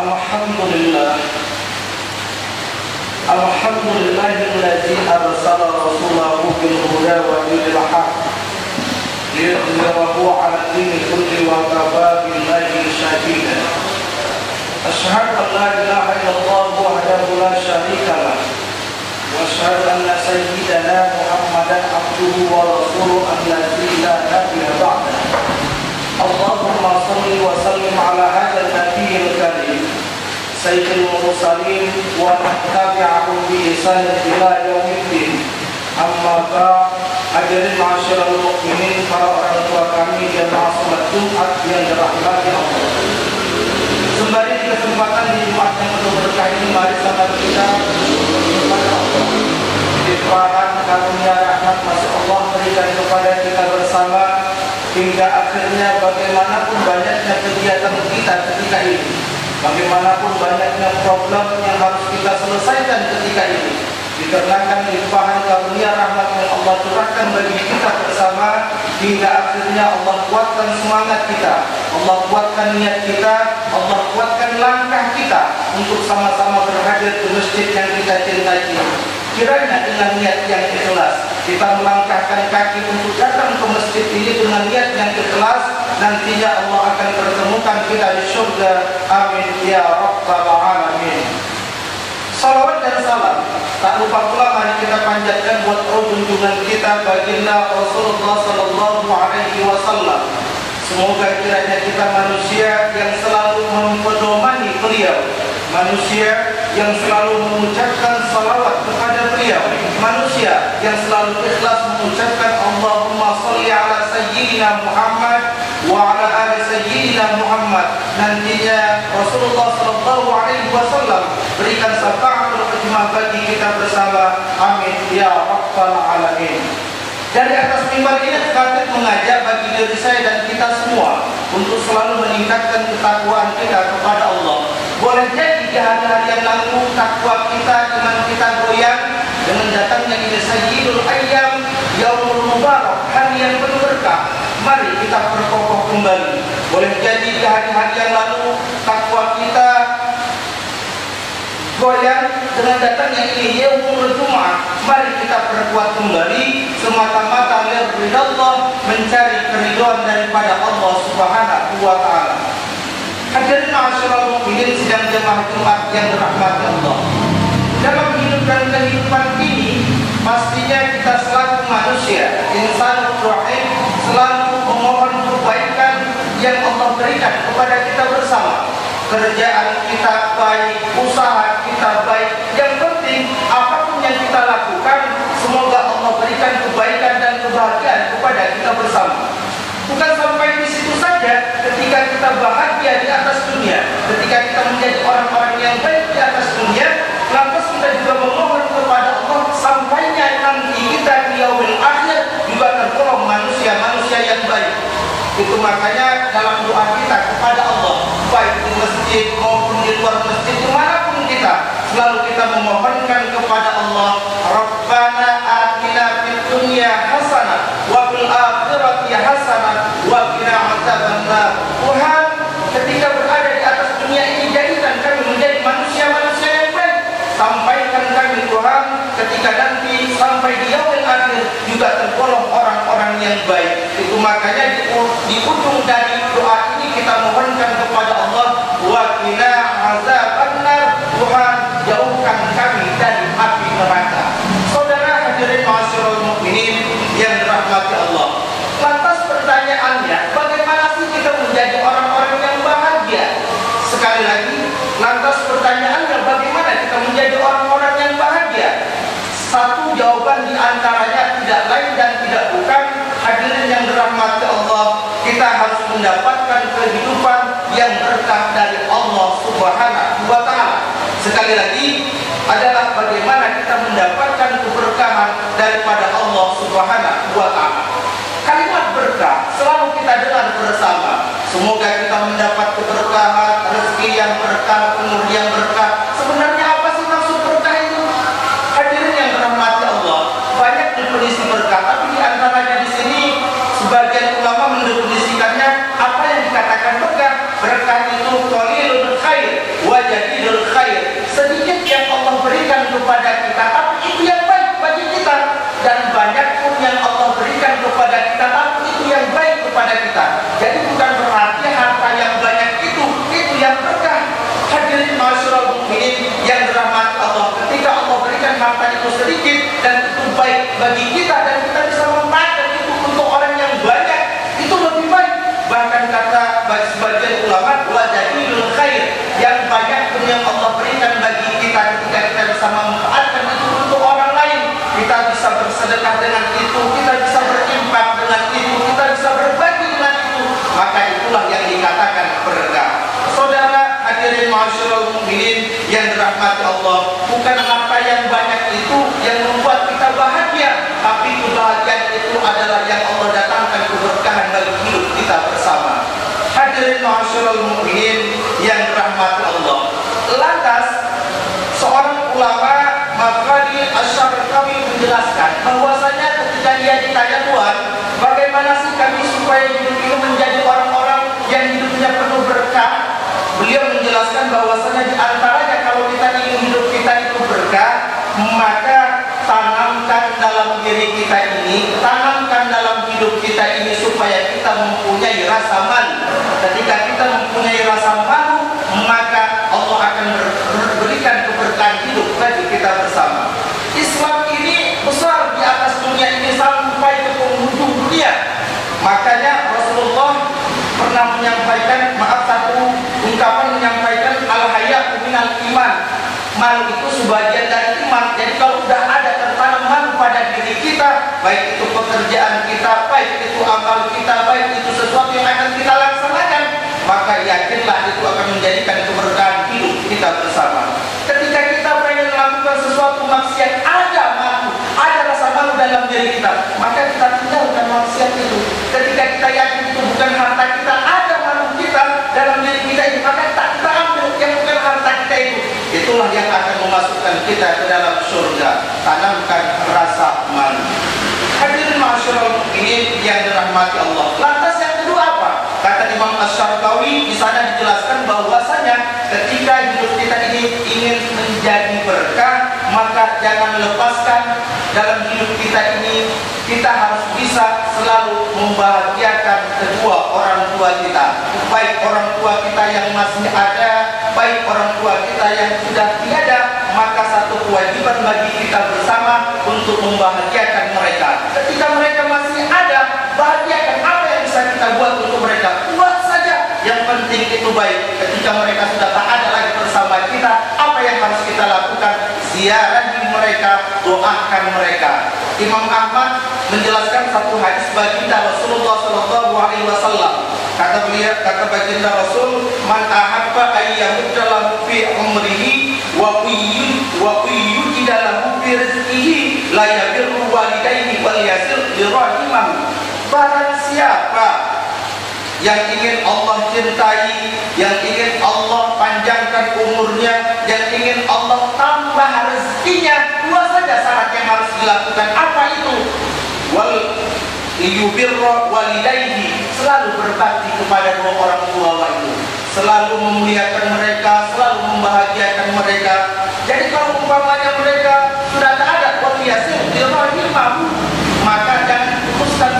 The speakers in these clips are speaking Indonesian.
Alhamdulillah. Alhamdulillahilladzi arsala rasulahu bil huda wa dinil haq liyudhhirahu 'ala dini kulli wa kafa billahi shahida. Asyhadu an la ilaha illallah wahdahu la syarika lah wa asyhadu anna sayyidana Muhammadan abduhu wa rasuluhu alladzi la nabiyya ba'dahu. Allahumma shalli wa sallim ala hadzal nabiyil karim sayyidil mursalin wa man tabi'ahum bi ihsan ila yaumiddin. Amma ba'd. Hadirin ma'asyiral mukminin, para orang tua kami yang salat Jumat yang dirahmati Allah. Sembari di kesempatan di Jumat yang penuh berkah ini, mari sama kita kepada Allah. Limpahan karunia rahmat masih Allah berikan kepada kita bersama hingga akhirnya bagaimanapun banyaknya kegiatan kita ketika ini, bagaimanapun banyaknya problem yang harus kita selesaikan ketika ini, dikarenakan limpahan karunia rahmat yang Allah curahkan bagi kita bersama, hingga akhirnya Allah kuatkan semangat kita, Allah kuatkan niat kita, Allah kuatkan langkah kita untuk sama-sama berhadir di masjid yang kita cintai. Kiranya dengan niat yang ikhlas kita melangkahkan kaki untuk datang ke masjid ini dengan niat yang ikhlas, nantinya Allah akan pertemukan kita di surga. Amin ya rabbal alamin. Salawat dan salam tak lupa pula mari kita panjatkan buat junjungan kita baginda Rasulullah sallallahu alaihi wasallam. Semoga kiranya kita manusia yang selalu mempedomani beliau, manusia yang selalu mengucapkan salawat kepada beliau, manusia yang selalu ikhlas mengucapkan Allahumma sholli ala sayyidina Muhammad wa ala ali sayyidina Muhammad. Nantinya Rasulullah sallallahu alaihi wasallam berikan syafaatul uzma bagi kita bersama. Amin ya rabbal alamin. Dari atas mimbar ini kami mengajak bagi diri saya dan kita semua untuk selalu meningkatkan ketakwaan kita kepada Allah. Boleh jadi di hari-hari yang lalu takwa kita iman kita goyang dengan datangnya ini Sayyidul Ayyam, Yaumul Mubarak, hari yang penuh berkah. Mari kita perkokoh kembali. Boleh jadi di hari-hari yang lalu takwa kita goyang dengan datangnya ini Yaumul Jumat. Mari kita perkuat kembali semata-mata liridallah, mencari keridhaan daripada Allah Subhanahu wa taala. Hadirin ma'asyiral mukminin sidang jemaah Jumat yang dirahmati Allah. Dalam hidup dan kehidupan ini, pastinya kita selaku manusia, insan rahim, selalu memohon kebaikan yang Allah berikan kepada kita bersama. Kerjaan kita baik, usaha kita baik, yang penting apapun yang kita lakukan, semoga Allah berikan kebaikan dan kebahagiaan kepada kita bersama. Bukan sampai di situ saja, ketika kita bahagia di atas dunia, ketika kita menjadi orang-orang yang baik di atas dunia, lantas kita juga memohon kepada Allah sampainya nanti kita di yaumil akhir juga tergolong manusia-manusia yang baik. Itu makanya dalam doa kita kepada Allah, baik di masjid maupun di luar masjid, dimanapun kita, selalu kita memohonkan kepada Allah, Rabbana atina fid dunya hasanah wa fil akhirati hasanah wa qina adzabannar. Tuhan, ketika berada di atas dunia ini, jadikan kami menjadi manusia-manusia yang baik. Sampaikan kami Tuhan, ketika nanti sampai di yaumil akhir juga tergolong orang-orang yang baik. Itu makanya di ujung dari doa ini kita mohonkan kepada Allah, wa qina adzabannar. Tuhan, jauhkan kami dari api neraka. Saudara hadirin ma'asyiral mukminin yang dirahmati Allah. Lantas pertanyaannya, bagaimana sih kita menjadi orang-orang yang bahagia? Sekali lagi, lantas pertanyaannya, bagaimana kita menjadi orang-orang yang bahagia? Satu jawaban diantaranya tidak lain dan tidak bukan, hadirin yang dirahmati Allah, kita harus mendapatkan kehidupan yang berkah dari Allah Subhanahu wa taala. Sekali lagi, adalah bagaimana kita mendapatkan keberkahan daripada Allah Subhanahu wa taala. Kalimat berkah selalu kita dengar bersama. Semoga kita mendapat keberkahan, rezeki yang berkah, umur yang berkah. Sebenarnya apa sih maksud berkah itu? Hadirin yang dirahmati Allah, banyak definisi berkah, tapi di antaranya di sini sebagian ulama mendefinisikannya apa yang dikatakan berkah. Berkah itu qalilul khair wa menjadikan harta itu sedikit dan itu baik bagi kita dan kita bisa memanfaatkan itu untuk orang yang banyak, itu lebih baik. Bahkan kata sebagian ulama, wajahilul khair, yang banyak pun yang Allah berikan bagi kita ketika kita bisa memanfaatkan itu untuk orang lain. Kita bisa bersedekah dengan itu, kita bisa berinfak dengan itu, kita bisa berbagi dengan itu, maka itulah yang dikatakan berkah. Saudara hadirin ma'asyiral mukminin yang dirahmati Allah, bukan harta yang banyak itu yang membuat kita bahagia, tapi kebahagiaan itu adalah yang Allah datangkan keberkahan bagi hidup kita bersama. Hadirin ma'asyiral mukminin yang dirahmati Allah. Lantas seorang ulama Mafradi Asy-Syarqawi menjelaskan bahwasanya ketika dia ditanya, Tuhan, bagaimana sih kami supaya hidup ini menjadi orang-orang yang hidupnya penuh berkah? Beliau menjelaskan bahwasanya di antaranya kalau kita ingin hidup kita itu berkah, maka tanamkan dalam diri kita ini, tanamkan dalam hidup kita ini supaya kita mempunyai rasa malu. Ketika kita mempunyai rasa malu, maka Allah akan berikan keberkahan hidup bagi kita bersama. Islam ini besar di atas dunia ini sampai ke penghujung dunia. Makanya Rasulullah pernah menyampaikan, satu ungkapan menyampaikan al-haya'u minal iman. Malu itu sebagian dari iman. Jadi kalau sudah ada tertanam malu pada diri kita, baik itu pekerjaan kita, baik itu amal kita, baik itu sesuatu yang akan kita laksanakan, maka yakinlah itu akan menjadikan keberkahan hidup kita bersama. Ketika kita pengen melakukan sesuatu maksiat, ada malu, ada rasa malu dalam diri kita, maka kita tinggalkan maksiat itu. Ketika kita yakin itu bukan harta kita, ada malu kita dalam diri kita ini, maka kita ambil yang bukan harta kita itu. Itulah yang akan memasukkan kita ke dalam surga. Tanamkan rasa malu. Hadirin ma'asyiral mukminin yang dirahmati Allah. Lantas yang kedua apa? Kata Imam Asy-Syarqawi, di sana dijelaskan bahwasanya ketika hidup kita ini ingin menjadi berkah, maka jangan lepaskan dalam hidup kita ini kita harus bisa selalu membahagiakan kedua orang tua kita, baik orang tua kita yang masih ada, baik orang tua kita yang sudah tiada. Maka satu kewajiban bagi kita bersama untuk membahagiakan mereka. Ketika mereka masih ada, bahagiakan. Apa yang bisa kita buat untuk mereka? Buat saja. Yang penting itu baik. Ketika mereka sudah tak ada lagi bersama kita, apa yang harus kita lakukan? Ziarahi mereka, doakan mereka. Imam Ahmad menjelaskan satu hadis baginda Rasulullah SAW. Kata baginda Rasul, man ahabba ayyamudda lahu fi umrihi wa yujida lahu fi rizqihi la yabirru walidayhi wal yasil lirahimahu. Barang siapa yang ingin Allah cintai, yang ingin Allah panjangkan umurnya, yang ingin Allah tambah rezekinya, dua saja syarat yang harus dilakukan. Apa itu? Wal yubirra walidayhi, selalu berbakti kepada dua orang tua itu, selalu memuliakan mereka, selalu membahagiakan mereka. Jadi kalau umpamanya mereka sudah tak ada, wal yasil lirahimahu, maka jangan putuskan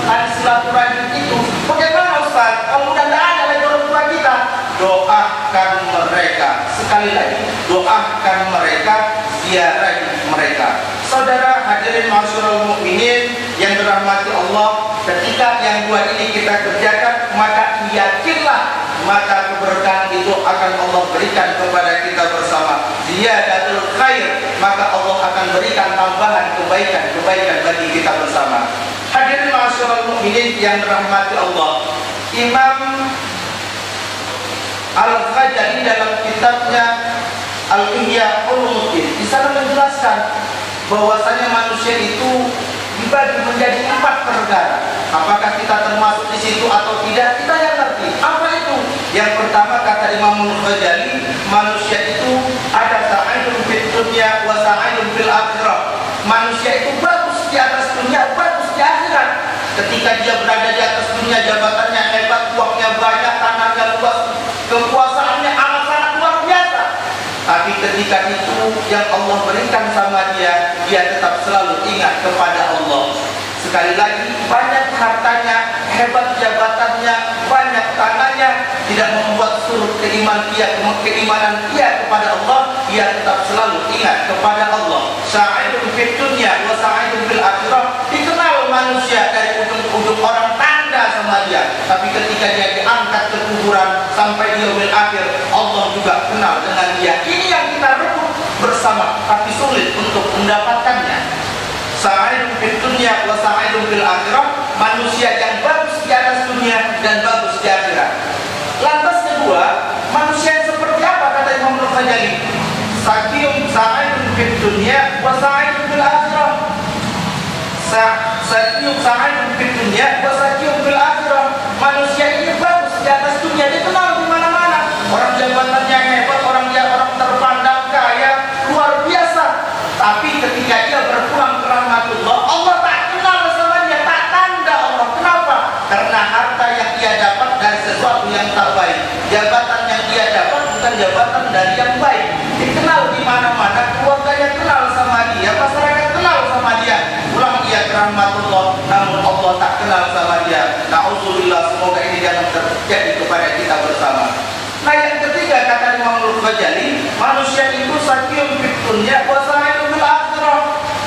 tali silaturahim itu. Bagaimana Ustaz? Kalau udah tak ada lagi orang tua kita, doakan mereka. Sekali lagi, doakan mereka, ziarahi mereka. Saudara hadirin ma'asyiral mukminin yang dirahmati Allah, ketika yang dua ini kita kerjakan, maka yakinlah maka keberkahan itu akan Allah berikan kepada kita bersama. Ziyadatul khair, maka Allah akan berikan tambahan kebaikan bagi kita bersama. Hadirin ma'asyiral mukminin yang dirahmati Allah, Imam Al-Ghazali dalam kitabnya Al-Ihya Ulumuddin di sana menjelaskan bahwasanya manusia itu dibagi menjadi 4 perkara. Apakah kita termasuk di situ atau tidak, kita yang ngerti. Apa itu? Yang pertama kata Imam Al-Ghazali, manusia itu ada sa'idun fid dunya wa sa'idun fil akhirah. Manusia itu bagus di atas dunia, bagus di akhirat. Ketika dia berada di atas dunia, jabatannya hebat, uangnya banyak, tanahnya luas, kekuasaannya amat sangat luar biasa. Tapi ketika itu yang Allah berikan sama dia tetap selalu ingat kepada Allah. Sekali lagi, banyak hartanya, hebat jabatannya, banyak tanahnya, tidak membuat surut keimanan dia kepada Allah. Dia tetap selalu ingat kepada Allah. fid dunya wa sa'idun fil akhirah. Dikenal manusia dari ujung-ujung orang tanda sama dia, tapi ketika dia diangkat ke kuburan sampai di yaumil akhir, Allah juga kenal dengan dia. Ini yang kita rebut bersama, tapi sulit untuk mendapatkannya. Sa'idun fid dunya wa sa'idun fil akhirah, manusia yang bagus di atas dunia dan bagus di akhirat. Lantas kedua, manusia yang seperti apa kata Imam Al-Ghazali? Sa'idun fid dunya wa sa'idun fil akhirah. Sa'idun fid dunya wa sa'idun fil akhirah. Manusia ini bagus di atas dunia, dikenal di mana-mana. Orang jabatannya hebat, orang terpandang kaya, luar biasa. Tapi ketika dia berpulang ke rahmatullah, Allah tak kenal sama dia, tak tanda Allah. Kenapa? Karena harta yang dia dapat dari sesuatu yang tak baik. Jabatan yang dia dapat bukan jabatan dari yang baik. Dikenal di mana-mana, keluarganya kenal sama dia, masyarakat kenal sama dia. Pulang dia ke rahmatullah, namun Allah tak kenal sama dia. Na'udzubillah, semoga ini jangan terjadi kepada kita bersama. Nah, yang ketiga kata Imam Al-Ghazali, manusia itu sakyun fid dunya wa sa'idun fil akhirah.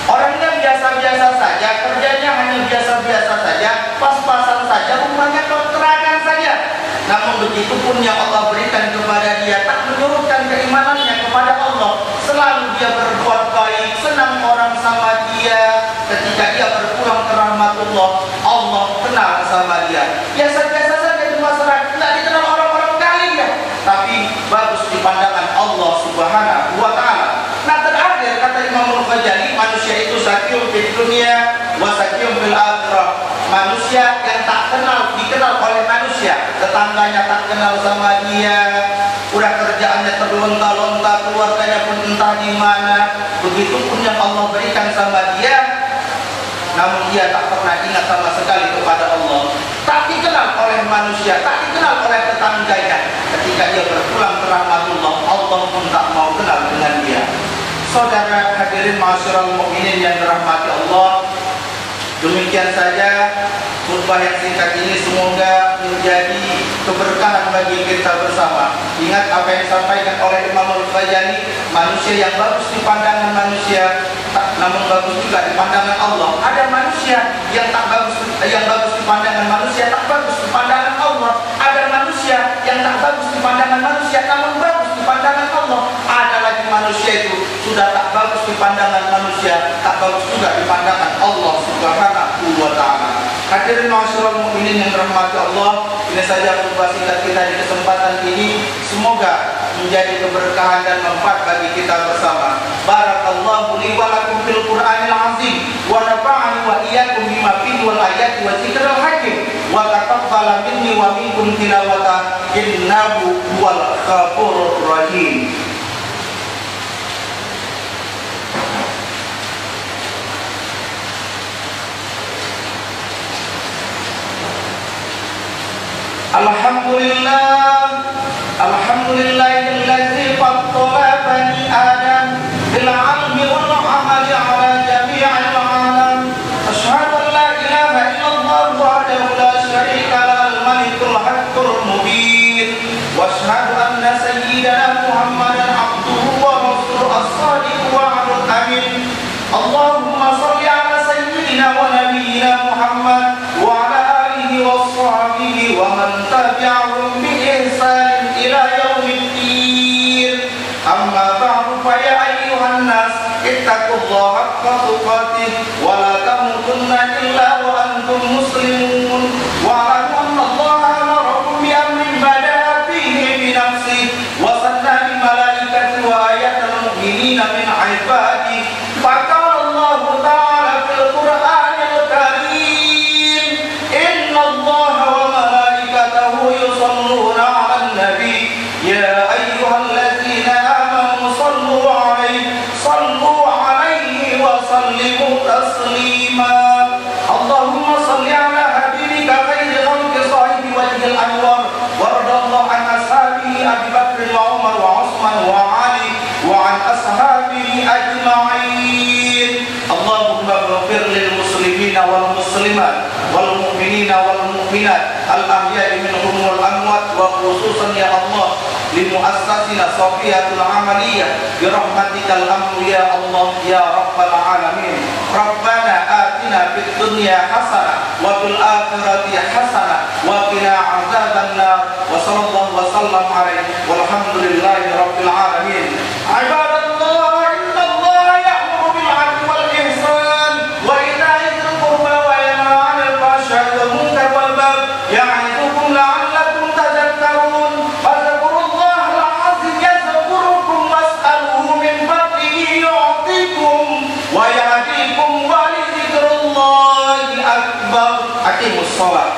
Orangnya biasa-biasa saja, kerjanya hanya biasa-biasa saja, pas-pasan saja, rumahnya kontrakan saja. Namun begitu pun yang Allah berikan kepada dia tak menyurutkan keimanannya kepada Allah. Selalu dia berbuat baik, senang orang sama dia. Ketika dia berpulang ke rahmatullah, Allah kenal sama dia. Biasa-biasa saja di masyarakat, tidak dikenal orang-orang kali ya, tapi bagus di pandangan Allah Subhanahu wa ta'ala. Nah, terakhir kata Imam Al-Ghazali, manusia itu sakyun fid dunya wa sakyun fil akhirah. Manusia yang tak dikenal oleh manusia, tetangganya tak kenal sama dia, udah kerjaannya terlonta-lonta, keluarganya pun entah di mana. Begitupun yang Allah berikan sama dia, namun dia tak pernah ingat sama sekali kepada Allah. Tak dikenal oleh manusia, tak dikenal oleh tetangganya. Ketika dia berpulang ke rahmatullah, Allah pun tak mau kenal dengan dia. Saudara hadirin ma'asyiral mukminin yang dirahmati Allah, demikian saja khutbah yang singkat ini, semoga menjadi keberkahan bagi kita bersama. Ingat apa yang disampaikan oleh Imam Al-Ghazali, manusia yang bagus di pandangan manusia, namun bagus juga di pandangan Allah. Ada manusia yang bagus di pandangan manusia, tak bagus di pandangan Allah. Ada manusia yang tak bagus di pandangan manusia, namun bagus di pandangan Allah. Ada lagi manusia itu sudah tak bagus di pandangan manusia, tak bagus juga di pandangan Allah Subhanahu wa ta'ala. Hadirin ma'asyiral mukminin yang dirahmati Allah, ini saja khutbah singkat kita di kesempatan ini. Semoga menjadi keberkahan dan manfaat bagi kita bersama. Barakallahu li wa lakum fil Qur'anil azim wa nafa'ani wa iyyakum bima fihi wal ayati wa dzikril hakim wa taqabbala minni wa minkum tilawata innahu huwal ghafurur rahim. Alhamdulillahilladzi faddala bani Adam bil 'ilmi wal 'amali 'ala jami'il 'alam. Asyhadu an la ilaha illallah wahdahu la syarika lahul malikul haqqul mubin. Wa asyhadu anna sayyidana Muhammadan 'abduhu wa rasuluhu as-shadiqul wa'dul amin. Allahumma shalli 'ala sayyidina wa nabiyyina Muhammad wa 'ala وصحبه ومن تبعهم بإحسان إلى يوم الدين. أما بعد فيا أيها الناس اتقوا الله حق تقاته ولا تموتن إلا وأنتم مسلمون واعلموا أن الله أمركم بأمر بدأ فيه بنفسه وصلى بملائكته وآيات المؤمنين من عباده. فقال الله تعالى في القرآن الكريم: إن الله وملائكته يصلون على النبي يا أيها الذين آمنوا صلوا عليه وسلموا تسليما. اللهم صل على حبيبك خير خلق صاحب وجه الأنوار وارض الله عن أصحابه أبي بكر وعمر وعثمان وعلي وعن أصحابه أجمعين. اللهم اغفر للمسلمين والمسلمات والمؤمنين والمؤمنات الأحياء منهم والأموات، وخصوصا يا الله li muassasatina Shafiyatul Amaliyah bi rahmatikal amru ya Allah ya rabbal alamin. Rabbana atina fid dunya hasanah wa fil akhirati hasanah wa qina adzabannar. Wa sallallahu wa sallam alaihi walhamdulillahi rabbil alamin. Ibadallah, innallaha ya'muru bil 'adli wal ihsan wa ita'i dzil qurba wa yanha 'anil fahsya'i wal munkari wal baghi ya'idukum la'allakum tadhakkarun. Fadhkurullaha al-'azim yadhkurukum was'aluhu min fadlihi yu'tikum wa yahdikum wa li dzikrillahi akbar. Aqimus shalah.